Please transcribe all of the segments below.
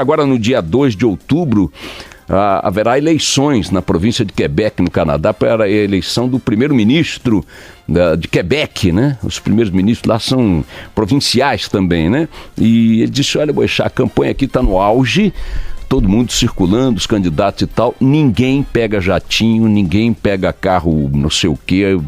Agora, no dia 2 de outubro, haverá eleições na província de Quebec, no Canadá, para a eleição do primeiro-ministro de Quebec, né? Os primeiros ministros lá são provinciais também, né? E ele disse, olha, Boechat, a campanha aqui está no auge, todo mundo circulando, os candidatos e tal, ninguém pega jatinho, ninguém pega carro não sei o quê,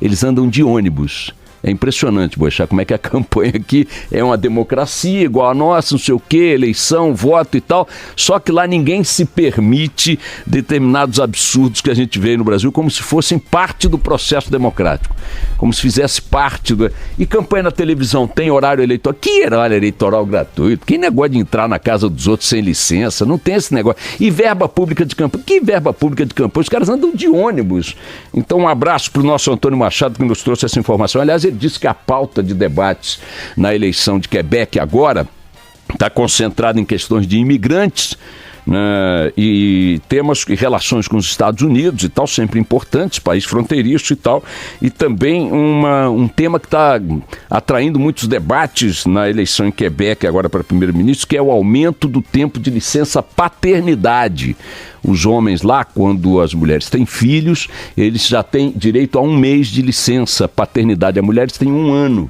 eles andam de ônibus. É impressionante, Boechat, como é que a campanha aqui é uma democracia igual a nossa, não sei o quê, eleição, voto e tal, só que lá ninguém se permite determinados absurdos que a gente vê no Brasil como se fossem parte do processo democrático, como se fizesse parte do... E campanha na televisão tem horário eleitoral? Que horário eleitoral gratuito? Que negócio de entrar na casa dos outros sem licença? Não tem esse negócio. E verba pública de campanha? Que verba pública de campanha? Os caras andam de ônibus. Então um abraço para o nosso Antônio Machado que nos trouxe essa informação. Aliás, ele disse que a pauta de debates na eleição de Quebec agora está concentrada em questões de imigrantes, né, e temas e relações com os Estados Unidos e tal, sempre importantes, país fronteiriço e tal, e também um tema que está atraindo muitos debates na eleição em Quebec agora para primeiro-ministro, que é o aumento do tempo de licença paternidade. Os homens lá, quando as mulheres têm filhos, eles já têm direito a 1 mês de licença paternidade. As mulheres têm 1 ano.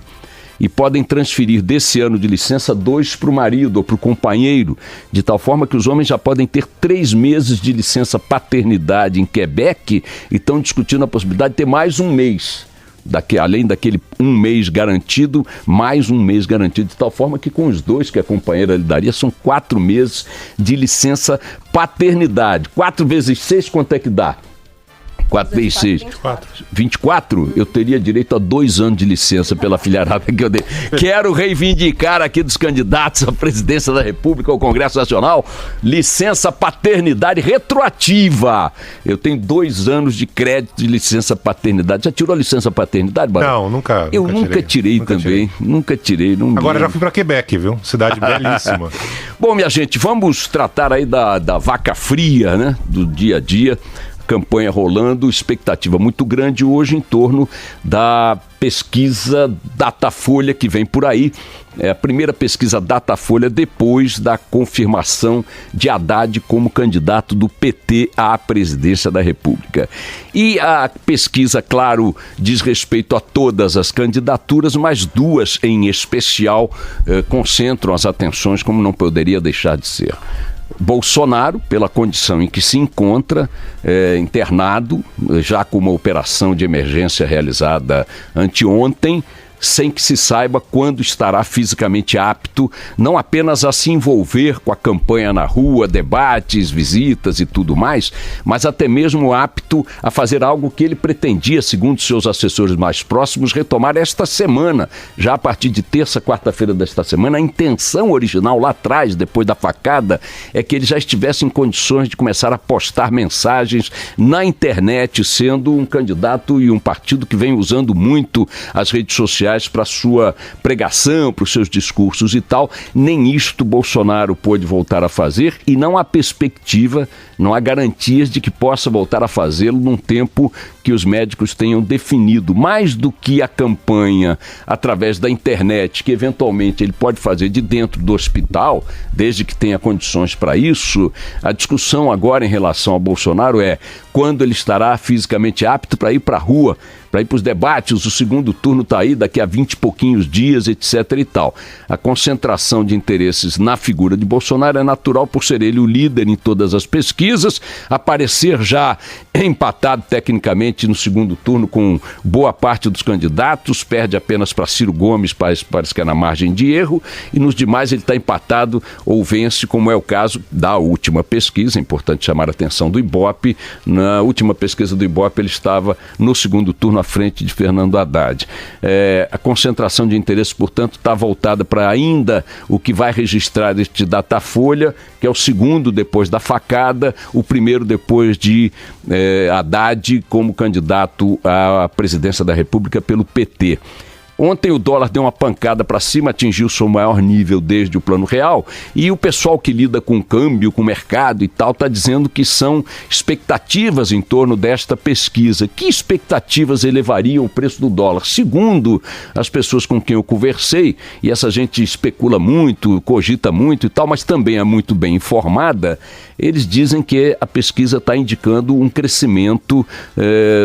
E podem transferir desse ano de licença 2 para o marido ou para o companheiro, de tal forma que os homens já podem ter 3 meses de licença paternidade em Quebec e estão discutindo a possibilidade de ter mais 1 mês. Além daquele 1 mês garantido, mais 1 mês garantido, de tal forma que com os 2 que a companheira lhe daria, são 4 meses de licença paternidade. 4 vezes 6, quanto é que dá? 4 vezes 6. 24? Eu teria direito a 2 anos de licença pela filharada que eu dei. Quero reivindicar aqui dos candidatos à presidência da República, ao Congresso Nacional, licença paternidade retroativa. Eu tenho 2 anos de crédito de licença paternidade. Já tirou a licença paternidade, Barão? Não, nunca. Eu nunca tirei também. Nunca tirei. Agora já fui para Quebec, viu? Cidade belíssima. Bom, minha gente, vamos tratar aí da vaca fria, né? Do dia a dia. Campanha rolando, expectativa muito grande hoje em torno da pesquisa Datafolha que vem por aí. É a primeira pesquisa Datafolha depois da confirmação de Haddad como candidato do PT à presidência da República. E a pesquisa, claro, diz respeito a todas as candidaturas, mas 2 em especial concentram as atenções como não poderia deixar de ser. Bolsonaro, pela condição em que se encontra, internado, já com uma operação de emergência realizada anteontem, sem que se saiba quando estará fisicamente apto, não apenas a se envolver com a campanha na rua, debates, visitas e tudo mais, mas até mesmo apto a fazer algo que ele pretendia, segundo seus assessores mais próximos, retomar esta semana, já a partir de terça, quarta-feira desta semana. A intenção original lá atrás, depois da facada, é que ele já estivesse em condições de começar a postar mensagens na internet, sendo um candidato e um partido que vem usando muito as redes sociais para sua pregação, para os seus discursos e tal. Nem isto Bolsonaro pôde voltar a fazer e não há perspectiva, não há garantias de que possa voltar a fazê-lo num tempo que os médicos tenham definido. Mais do que a campanha através da internet, que eventualmente ele pode fazer de dentro do hospital, desde que tenha condições para isso, a discussão agora em relação ao Bolsonaro é quando ele estará fisicamente apto para ir para a rua, para ir para os debates. O segundo turno está aí daqui a 20 e pouquinhos dias, etc. e tal. A concentração de interesses na figura de Bolsonaro é natural por ser ele o líder em todas as pesquisas, aparecer já empatado tecnicamente no segundo turno com boa parte dos candidatos, perde apenas para Ciro Gomes, parece que é na margem de erro, e nos demais ele está empatado ou vence, como é o caso da última pesquisa. É importante chamar a atenção do Ibope. Na última pesquisa do Ibope ele estava no segundo turno à frente de Fernando Haddad. A concentração de interesses, portanto, está voltada para ainda o que vai registrar este Datafolha, que é o segundo depois da facada, o primeiro depois de Haddad como candidato à presidência da República pelo PT. Ontem o dólar deu uma pancada para cima, atingiu seu maior nível desde o Plano Real, e o pessoal que lida com câmbio, com mercado e tal, está dizendo que são expectativas em torno desta pesquisa. Que expectativas elevariam o preço do dólar? Segundo as pessoas com quem eu conversei, e essa gente especula muito, cogita muito e tal, mas também é muito bem informada, eles dizem que a pesquisa está indicando um crescimento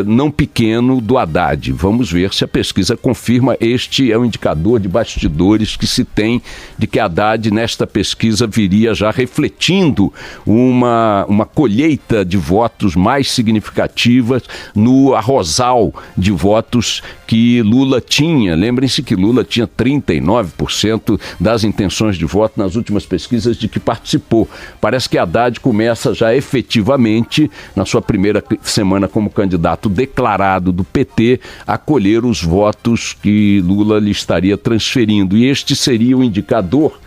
não pequeno do Haddad. Vamos ver se a pesquisa confirma. Este é o indicador de bastidores que se tem de que Haddad, nesta pesquisa, viria já refletindo uma colheita de votos mais significativas no arrozal de votos que Lula tinha. Lembrem-se que Lula tinha 39% das intenções de voto nas últimas pesquisas de que participou. Parece que Haddad começa já efetivamente, na sua primeira semana como candidato declarado do PT, a colher os votos que Lula lhe estaria transferindo. E este seria o indicador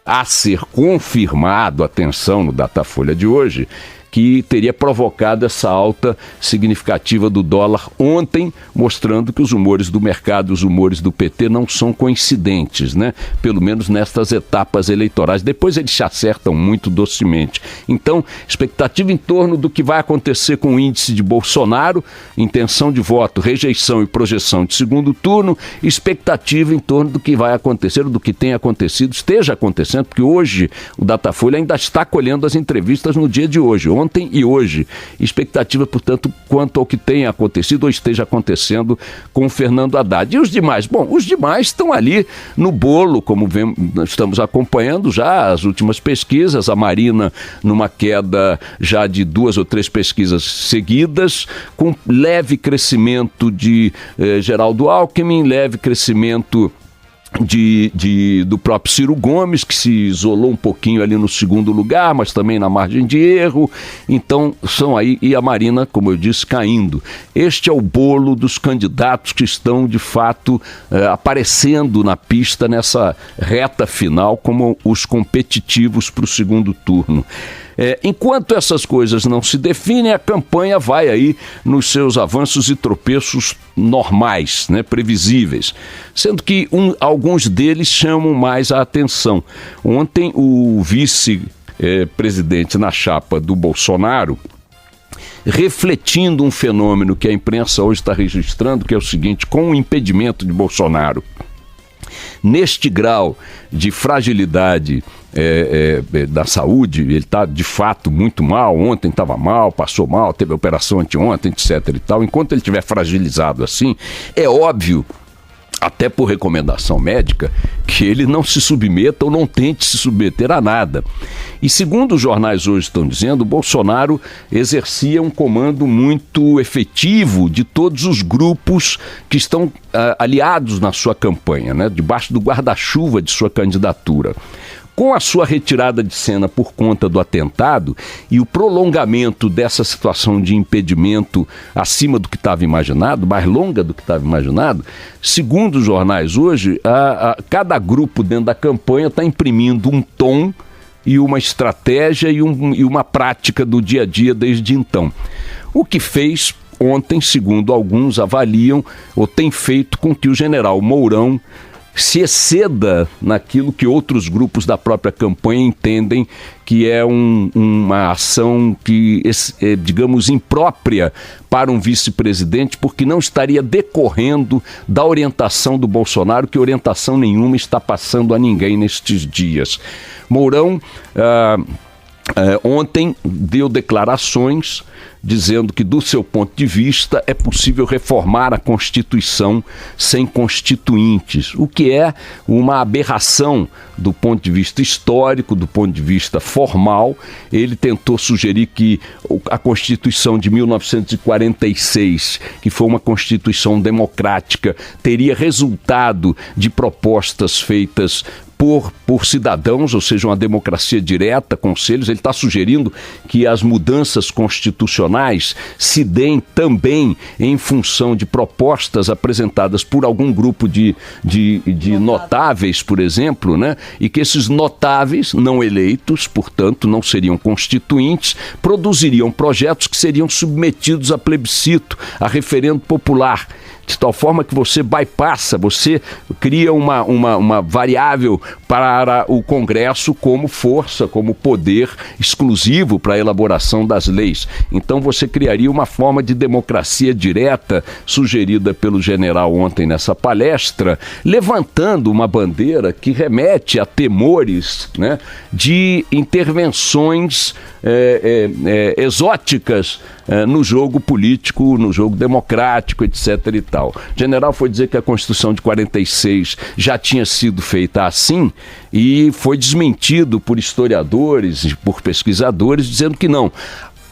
a ser confirmado, atenção, no Datafolha de hoje, que teria provocado essa alta significativa do dólar ontem, mostrando que os humores do mercado, os humores do PT não são coincidentes, né? Pelo menos nestas etapas eleitorais. Depois eles se acertam muito docemente. Então, expectativa em torno do que vai acontecer com o índice de Bolsonaro, intenção de voto, rejeição e projeção de segundo turno, expectativa em torno do que vai acontecer, do que tem acontecido, esteja acontecendo, porque hoje o Datafolha ainda está colhendo as entrevistas no dia de hoje, ontem e hoje. Expectativa, portanto, quanto ao que tenha acontecido ou esteja acontecendo com o Fernando Haddad. E os demais? Bom, os demais estão ali no bolo, como estamos acompanhando já as últimas pesquisas, a Marina numa queda já de 2 ou 3 pesquisas seguidas, com leve crescimento de Geraldo Alckmin, leve crescimento do próprio Ciro Gomes, que se isolou um pouquinho ali no segundo lugar, mas também na margem de erro. Então são aí, e a Marina, como eu disse, caindo. Este é o bolo dos candidatos que estão de fato aparecendo na pista nessa reta final como os competitivos para o segundo turno. Enquanto essas coisas não se definem, a campanha vai aí nos seus avanços e tropeços normais, né, previsíveis, sendo que alguns deles chamam mais a atenção. Ontem o vice-presidente na chapa do Bolsonaro, refletindo um fenômeno que a imprensa hoje está registrando, que é o seguinte: com o impedimento de Bolsonaro, neste grau de fragilidade da saúde, ele está de fato muito mal. Ontem estava mal, passou mal, teve operação anteontem, etc. e tal. Enquanto ele estiver fragilizado assim, é óbvio, até por recomendação médica, que ele não se submeta ou não tente se submeter a nada. E segundo os jornais hoje estão dizendo, Bolsonaro exercia um comando muito efetivo de todos os grupos que estão aliados na sua campanha, né, debaixo do guarda-chuva de sua candidatura. Com a sua retirada de cena por conta do atentado e o prolongamento dessa situação de impedimento acima do que estava imaginado, mais longa do que estava imaginado, segundo os jornais hoje, cada grupo dentro da campanha está imprimindo um tom e uma estratégia e uma prática do dia a dia desde então. O que fez ontem, segundo alguns avaliam, ou tem feito com que o general Mourão se exceda naquilo que outros grupos da própria campanha entendem que é uma ação que, digamos, imprópria para um vice-presidente, porque não estaria decorrendo da orientação do Bolsonaro, que orientação nenhuma está passando a ninguém nestes dias. Mourão ontem deu declarações dizendo que, do seu ponto de vista, é possível reformar a Constituição sem constituintes, o que é uma aberração do ponto de vista histórico, do ponto de vista formal. Ele tentou sugerir que a Constituição de 1946, que foi uma Constituição democrática, teria resultado de propostas feitas por cidadãos, ou seja, uma democracia direta, conselhos. Ele está sugerindo que as mudanças constitucionais se deem também em função de propostas apresentadas por algum grupo de notáveis, por exemplo, né? E que esses notáveis, não eleitos, portanto, não seriam constituintes, produziriam projetos que seriam submetidos a plebiscito, a referendo popular. de tal forma que você bypassa, você cria uma variável para o Congresso como força, como poder exclusivo para a elaboração das leis. Então você criaria uma forma de democracia direta, sugerida pelo general ontem nessa palestra, levantando uma bandeira que remete a temores, né, de intervenções exóticas no jogo político, no jogo democrático, etc. e tal. O general foi dizer que a Constituição de 46 já tinha sido feita assim e foi desmentido por historiadores e por pesquisadores, dizendo que não.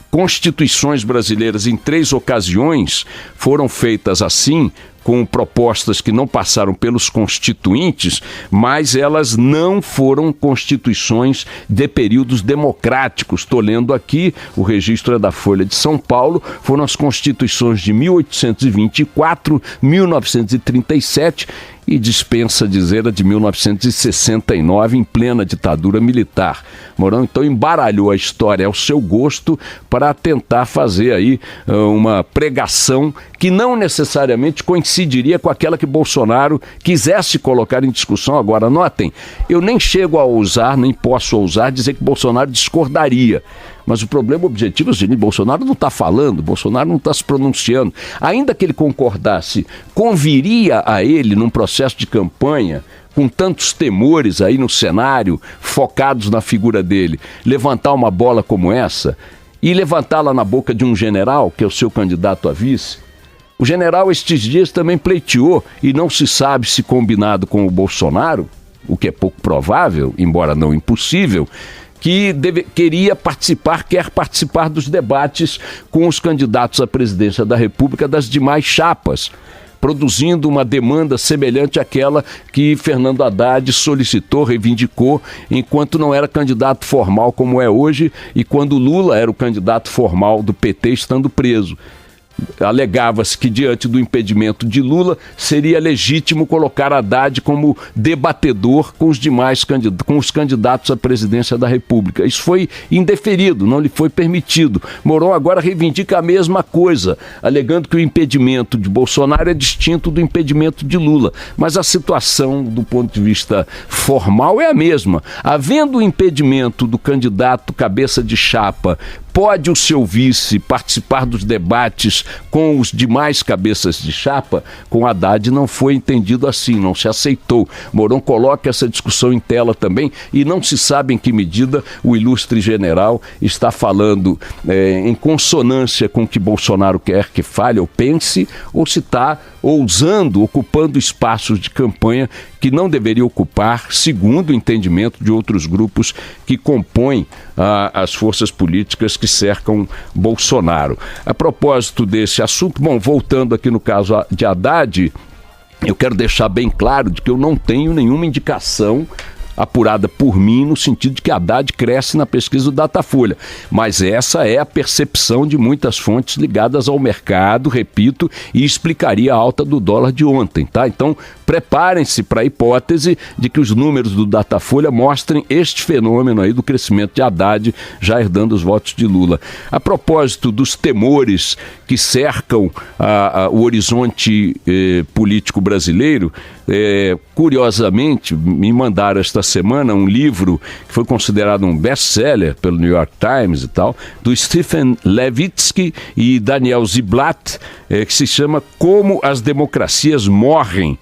Constituições brasileiras em 3 ocasiões foram feitas assim, com propostas que não passaram pelos constituintes, mas elas não foram constituições de períodos democráticos. Estou lendo aqui, o registro é da Folha de São Paulo, foram as constituições de 1824, 1937 e dispensa dizer a de 1969, em plena ditadura militar. Mourão então embaralhou a história ao seu gosto para tentar fazer aí uma pregação que não necessariamente coincidiria com aquela que Bolsonaro quisesse colocar em discussão. Agora, notem, eu nem chego a ousar, nem posso ousar dizer que Bolsonaro discordaria. Mas o problema objetivo é o seguinte: Bolsonaro não está falando, Bolsonaro não está se pronunciando. Ainda que ele concordasse, conviria a ele num processo de campanha, com tantos temores aí no cenário, focados na figura dele, levantar uma bola como essa e levantá-la na boca de um general, que é o seu candidato a vice? O general estes dias também pleiteou, e não se sabe se combinado com o Bolsonaro, o que é pouco provável, embora não impossível, que quer participar dos debates com os candidatos à presidência da República das demais chapas, produzindo uma demanda semelhante àquela que Fernando Haddad solicitou, reivindicou, enquanto não era candidato formal como é hoje e quando Lula era o candidato formal do PT estando preso. Alegava-se que, diante do impedimento de Lula, seria legítimo colocar Haddad como debatedor com os candidatos à presidência da República. Isso foi indeferido, não lhe foi permitido. Mourão agora reivindica a mesma coisa, alegando que o impedimento de Bolsonaro é distinto do impedimento de Lula. Mas a situação, do ponto de vista formal, é a mesma. Havendo o impedimento do candidato cabeça de chapa, pode o seu vice participar dos debates com os demais cabeças de chapa? Com Haddad não foi entendido assim, não se aceitou. Mourão coloca essa discussão em tela também e não se sabe em que medida o ilustre general está falando em consonância com o que Bolsonaro quer que fale ou pense, ou se está ousando, ocupando espaços de campanha que não deveria ocupar, segundo o entendimento de outros grupos que compõem as forças políticas que cercam Bolsonaro. A propósito desse assunto, bom, voltando aqui no caso de Haddad, eu quero deixar bem claro de que eu não tenho nenhuma indicação apurada por mim, no sentido de que Haddad cresce na pesquisa do Datafolha. Mas essa é a percepção de muitas fontes ligadas ao mercado, repito, e explicaria a alta do dólar de ontem, tá? Então, preparem-se para a hipótese de que os números do Datafolha mostrem este fenômeno aí do crescimento de Haddad já herdando os votos de Lula. A propósito dos temores que cercam o horizonte político brasileiro, curiosamente, me mandaram esta semana um livro que foi considerado um best-seller pelo New York Times e tal, do Stephen Levitsky e Daniel Ziblatt, que se chama Como as Democracias Morrem,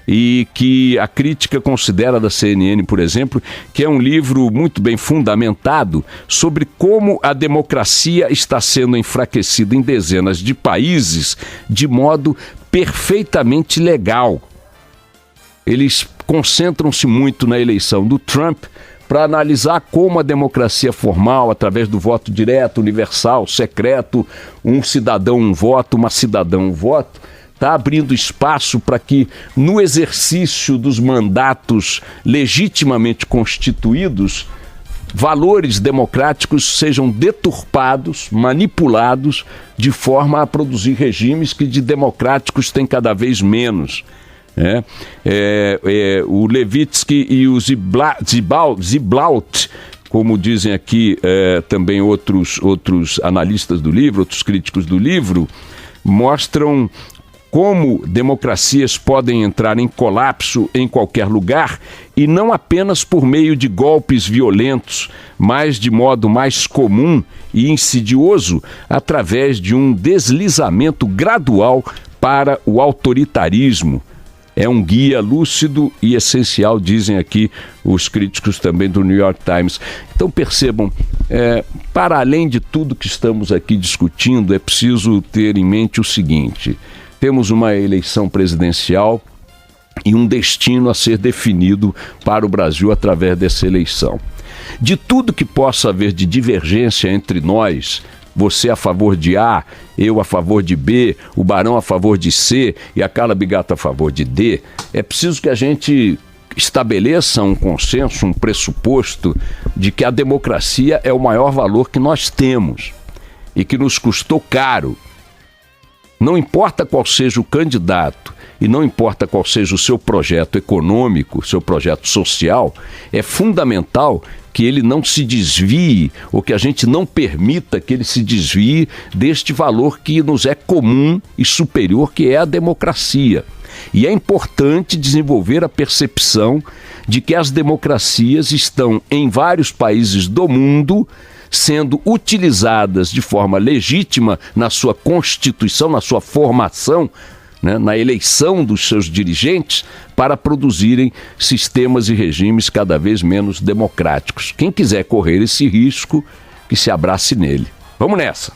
e que a crítica considera da CNN, por exemplo, que é um livro muito bem fundamentado sobre como a democracia está sendo enfraquecida em dezenas de países de modo perfeitamente legal. Eles concentram-se muito na eleição do Trump para analisar como a democracia formal, através do voto direto, universal, secreto, um cidadão, um voto, uma cidadã, um voto, está abrindo espaço para que, no exercício dos mandatos legitimamente constituídos, valores democráticos sejam deturpados, manipulados, de forma a produzir regimes que de democráticos têm cada vez menos. O Levitsky e o Ziblatt, como dizem aqui também outros analistas do livro, outros críticos do livro, mostram como democracias podem entrar em colapso em qualquer lugar e não apenas por meio de golpes violentos, mas de modo mais comum e insidioso através de um deslizamento gradual para o autoritarismo. É um guia lúcido e essencial, dizem aqui os críticos também do New York Times. Então percebam, para além de tudo que estamos aqui discutindo, é preciso ter em mente o seguinte: temos uma eleição presidencial e um destino a ser definido para o Brasil através dessa eleição. De tudo que possa haver de divergência entre nós, você a favor de A, eu a favor de B, o Barão a favor de C e a Carla Bigato a favor de D, é preciso que a gente estabeleça um consenso, um pressuposto de que a democracia é o maior valor que nós temos e que nos custou caro. Não importa qual seja o candidato e não importa qual seja o seu projeto econômico, seu projeto social, é fundamental que ele não se desvie, ou que a gente não permita que ele se desvie deste valor que nos é comum e superior, que é a democracia. E é importante desenvolver a percepção de que as democracias estão em vários países do mundo sendo utilizadas de forma legítima na sua constituição, na sua formação, né, na eleição dos seus dirigentes, para produzirem sistemas e regimes cada vez menos democráticos. Quem quiser correr esse risco, que se abrace nele. Vamos nessa!